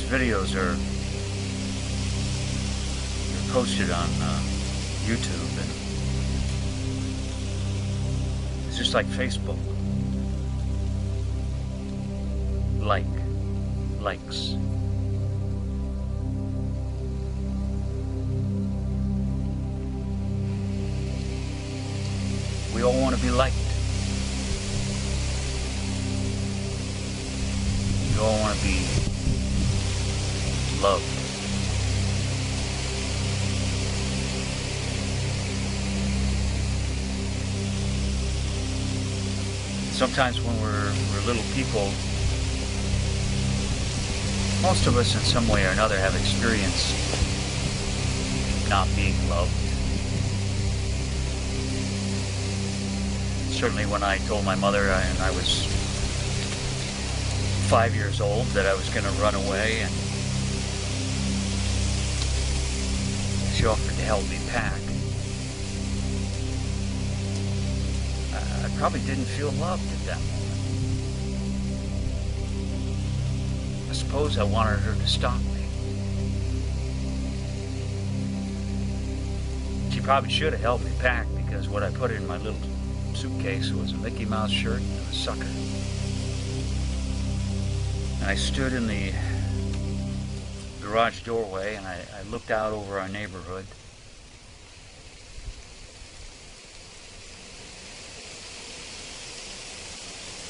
videos are posted on YouTube, and it's just like Facebook. Likes. We all want to be liked. We all want to be loved. Sometimes when we're little people, most of us in some way or another have experienced not being loved. Certainly when I told my mother and I was 5 years old that I was going to run away, and she offered to help me pack, I probably didn't feel loved at that moment. I suppose I wanted her to stop me. She probably should have helped me pack, because what I put in my little suitcase was a Mickey Mouse shirt and a sucker. And I stood in the garage doorway and I looked out over our neighborhood.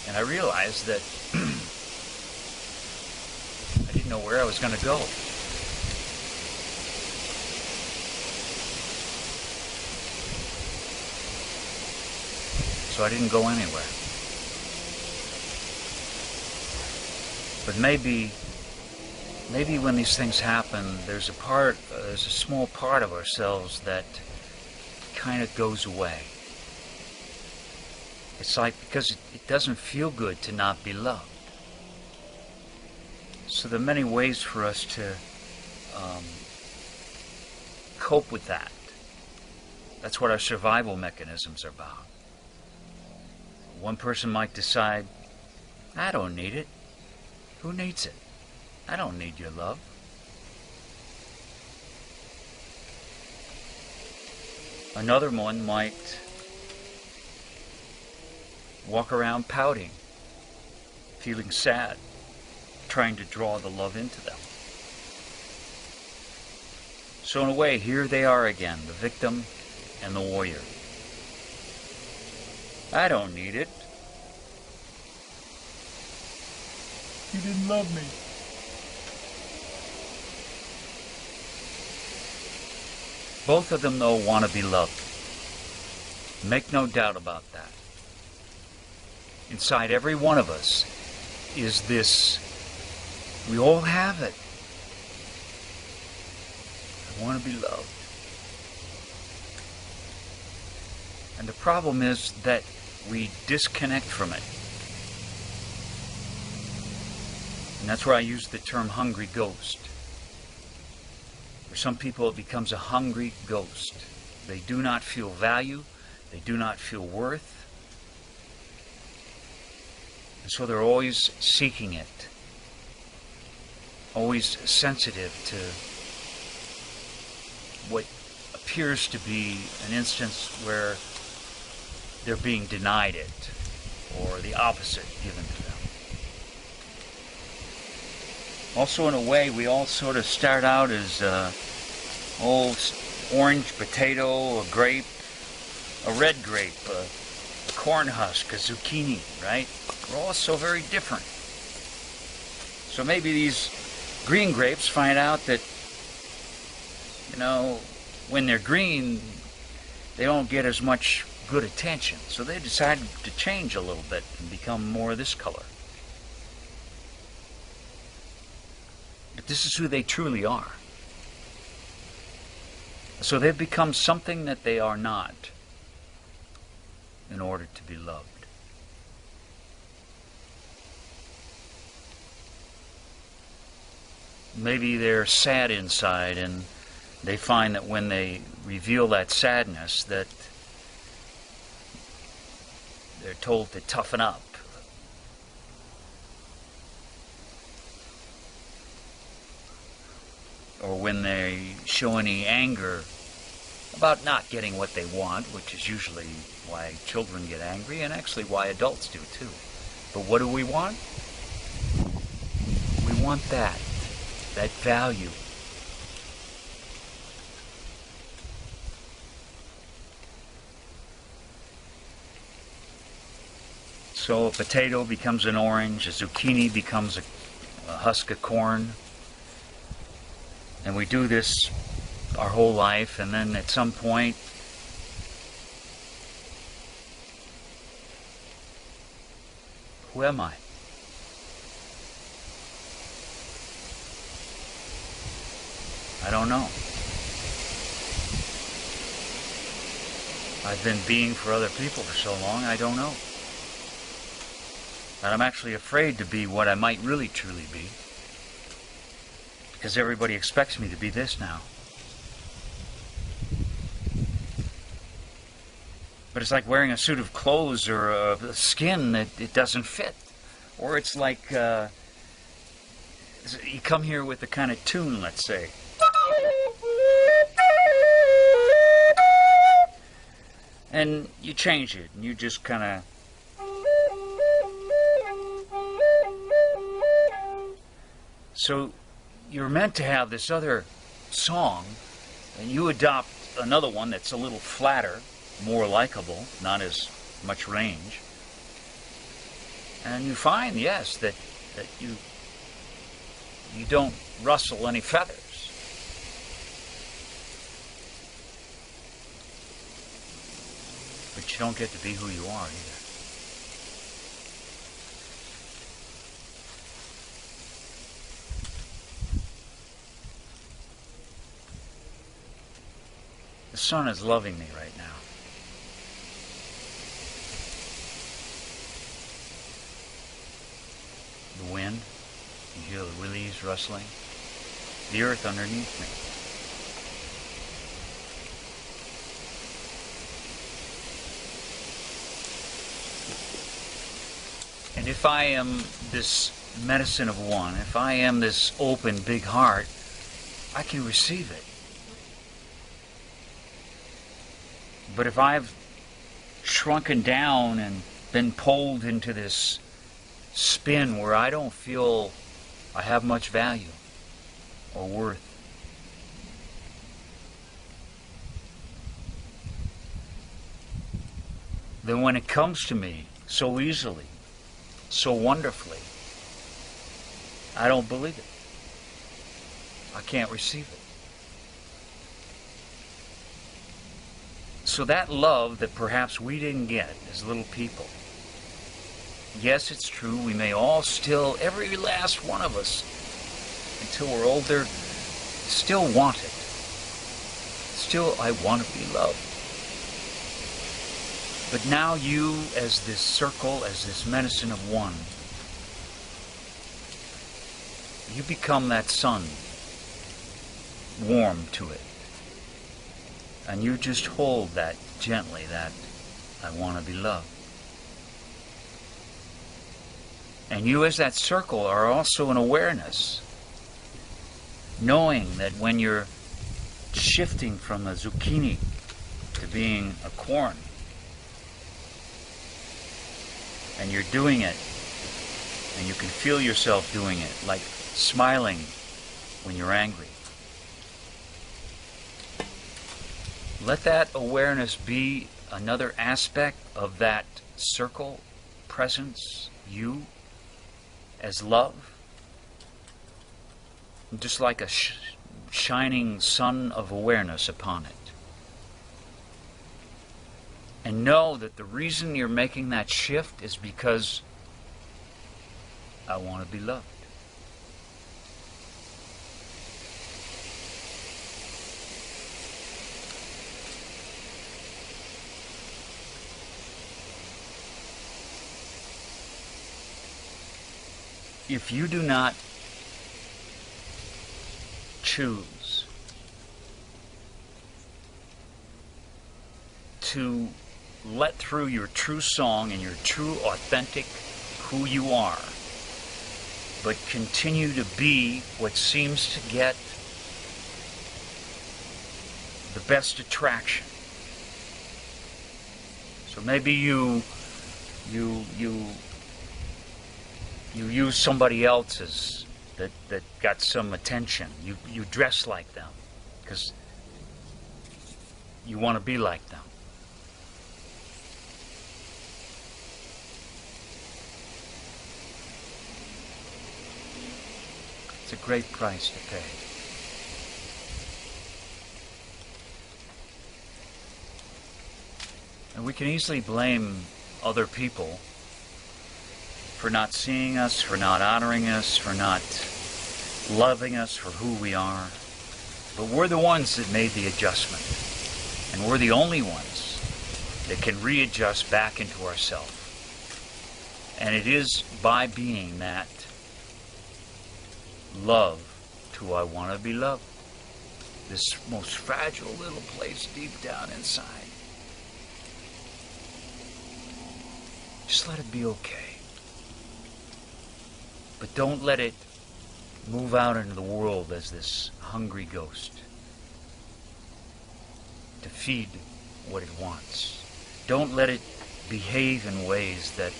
And I realized that I didn't know where I was going to go. So I didn't go anywhere. But maybe when these things happen, there's a small part of ourselves that kind of goes away. It's like, because it doesn't feel good to not be loved. So there are many ways for us to cope with that. That's what our survival mechanisms are about. One person might decide, I don't need it. Who needs it? I don't need your love. Another one might walk around pouting, feeling sad, trying to draw the love into them. So in a way, here they are again, the victim and the warrior. I don't need it. You didn't love me. Both of them, though, want to be loved. Make no doubt about that. Inside every one of us is this, we all have it. I want to be loved. And the problem is that we disconnect from it. And that's where I use the term hungry ghost. For some people it becomes a hungry ghost. They do not feel value. They do not feel worth. And so they're always seeking it. Always sensitive to what appears to be an instance where they're being denied it, or the opposite given to them. Also, in a way, we all sort of start out as old orange, potato, a grape, a red grape, a corn husk, a zucchini, right? We're all so very different. So maybe these green grapes find out that, you know, when they're green, they don't get as much good attention. So they decide to change a little bit and become more of this color. But this is who they truly are. So they've become something that they are not in order to be loved. Maybe they're sad inside, and they find that when they reveal that sadness, that they're told to toughen up. or when they show any anger about not getting what they want, which is usually why children get angry, and actually why adults do too. But what do we want? We want that value. So a potato becomes an orange, a zucchini becomes a husk of corn, and we do this our whole life, and then at some point who am I? I don't know. I've been being for other people for so long, I don't know. And I'm actually afraid to be what I might really truly be, because everybody expects me to be this now. But it's like wearing a suit of clothes or a skin that it doesn't fit. Or it's like you come here with a kind of tune, let's say. And you change it, and you just kind of... So you're meant to have this other song, and you adopt another one that's a little flatter, more likable, not as much range. And you find, yes, that you don't rustle any feathers. But you don't get to be who you are either. The sun is loving me right now. The wind, you hear the leaves rustling, the earth underneath me. And if I am this medicine of one, if I am this open, big heart, I can receive it. But if I've shrunken down and been pulled into this spin where I don't feel I have much value or worth, then when it comes to me so easily, so wonderfully, I don't believe it. I can't receive it. So that love that perhaps we didn't get as little people, yes, it's true, we may all still, every last one of us, until we're older, still want it. Still, I want to be loved. But now you, as this circle, as this medicine of one, you become that sun, warm to it. And you just hold that gently, that I want to be loved. And you as that circle are also an awareness, knowing that when you're shifting from a zucchini to being a corn, and you're doing it, and you can feel yourself doing it, like smiling when you're angry. Let that awareness be another aspect of that circle, presence, you, as love. Just like a shining sun of awareness upon it. And know that the reason you're making that shift is because I want to be loved. If you do not choose to let through your true song and your true authentic who you are, but continue to be what seems to get the best attraction. So maybe you use somebody else's that got some attention. You dress like them because you want to be like them. It's a great price to pay. And we can easily blame other people for not seeing us, for not honoring us, for not loving us for who we are. But we're the ones that made the adjustment. And we're the only ones that can readjust back into ourselves. And it is by being that love to I want to be loved. This most fragile little place deep down inside. Just let it be okay. But don't let it move out into the world as this hungry ghost to feed what it wants. Don't let it behave in ways that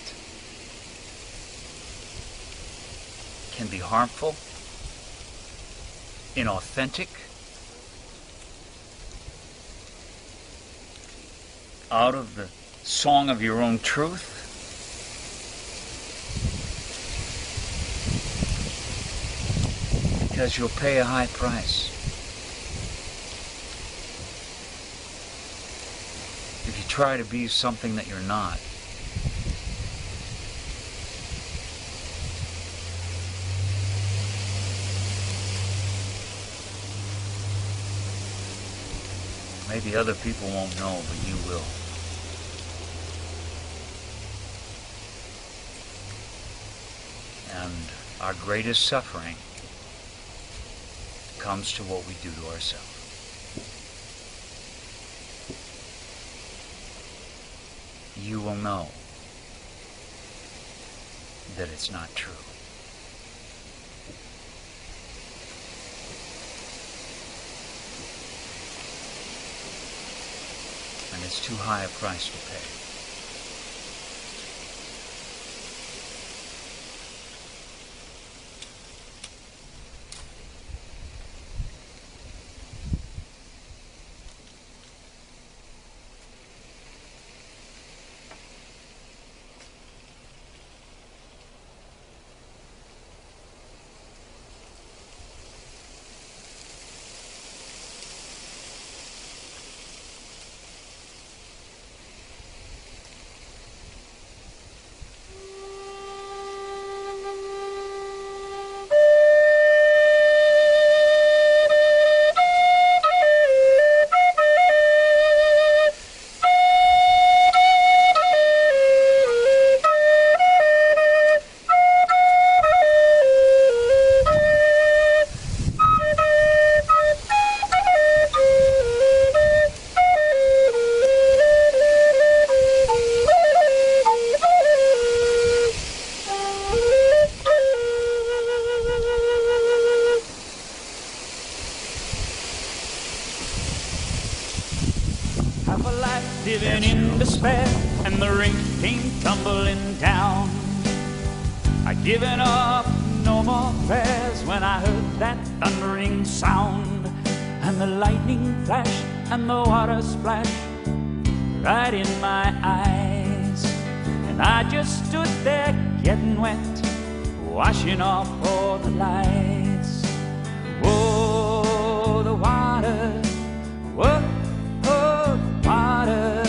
can be harmful, inauthentic, out of the song of your own truth. Because you'll pay a high price. If you try to be something that you're not. Maybe other people won't know, but you will. And our greatest suffering comes to what we do to ourselves. You will know that it's not true. And it's too high a price to pay. Living in despair, and the rain came tumbling down. I'd given up, no more prayers, when I heard that thundering sound, and the lightning flashed and the water splashed right in my eyes, and I just stood there getting wet, washing off all the lights. Whoa, the water, whoa, oh, the water,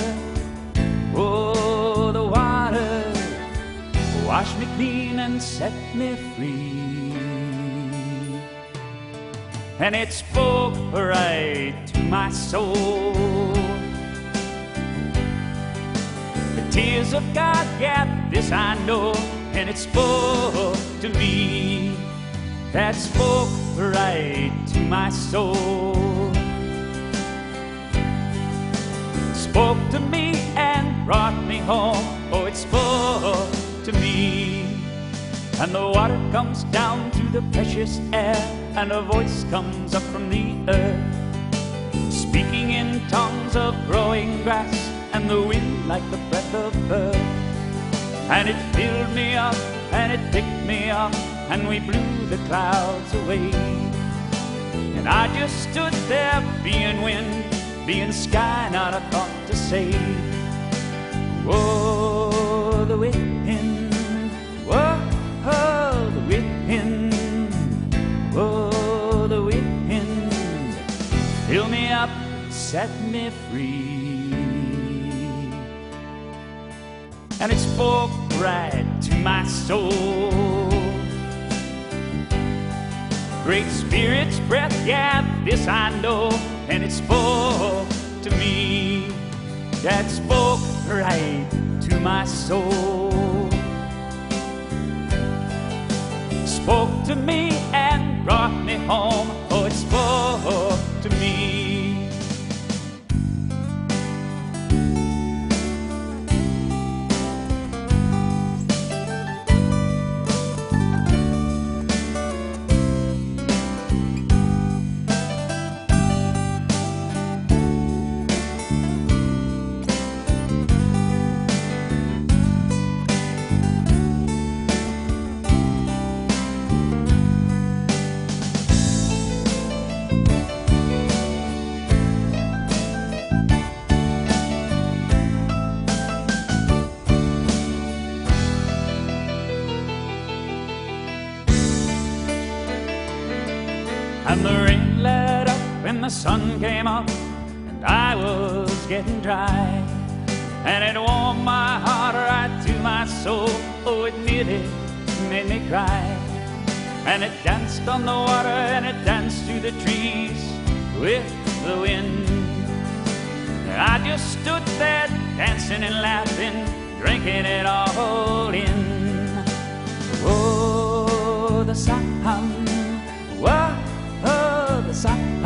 whoa, the water, washed me clean and set me free. And it spoke right to my soul. The tears of God, yeah, this I know. And it spoke to me. That spoke right to my soul. Spoke to me and brought me home. Oh, it spoke to me. And the water comes down to the precious air, and a voice comes up from the earth, speaking in grass and the wind like the breath of birth. And it filled me up and it picked me up and we blew the clouds away. And I just stood there being wind, being sky, not a thought to say. Whoa, the wind, whoa, oh, the wind, whoa, the wind, fill me up, set me free. And it spoke right to my soul. Great Spirit's breath, yeah, this I know. And it spoke to me, that spoke right to my soul. Spoke to me and brought me home. Oh, it spoke to me. And the rain let up and the sun came up, and I was getting dry. And it warmed my heart right to my soul. Oh, it nearly made me cry. And it danced on the water and it danced through the trees with the wind. I just stood there dancing and laughing, drinking it all in. Oh, the sun, whoa. Oh, the sun,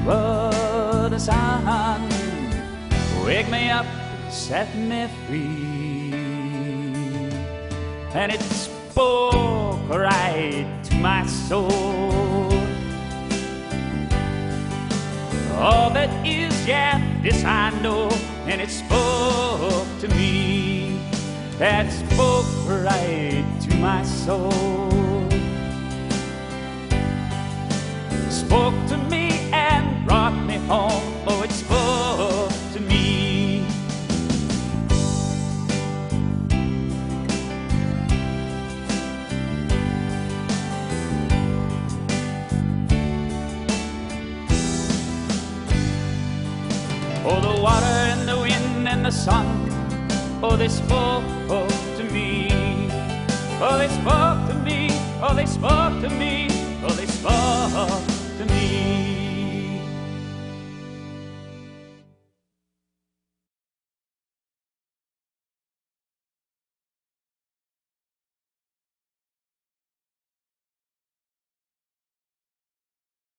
oh, the sun, wake me up, set me free. And it spoke right to my soul. All that is, yeah, this I know. And it spoke to me, that spoke right to my soul. Spoke to me and brought me home. Oh, it spoke to me. Oh, the water and the wind and the sun, oh, they spoke to me. Oh, they spoke to me. Oh, they spoke to me. Oh, they spoke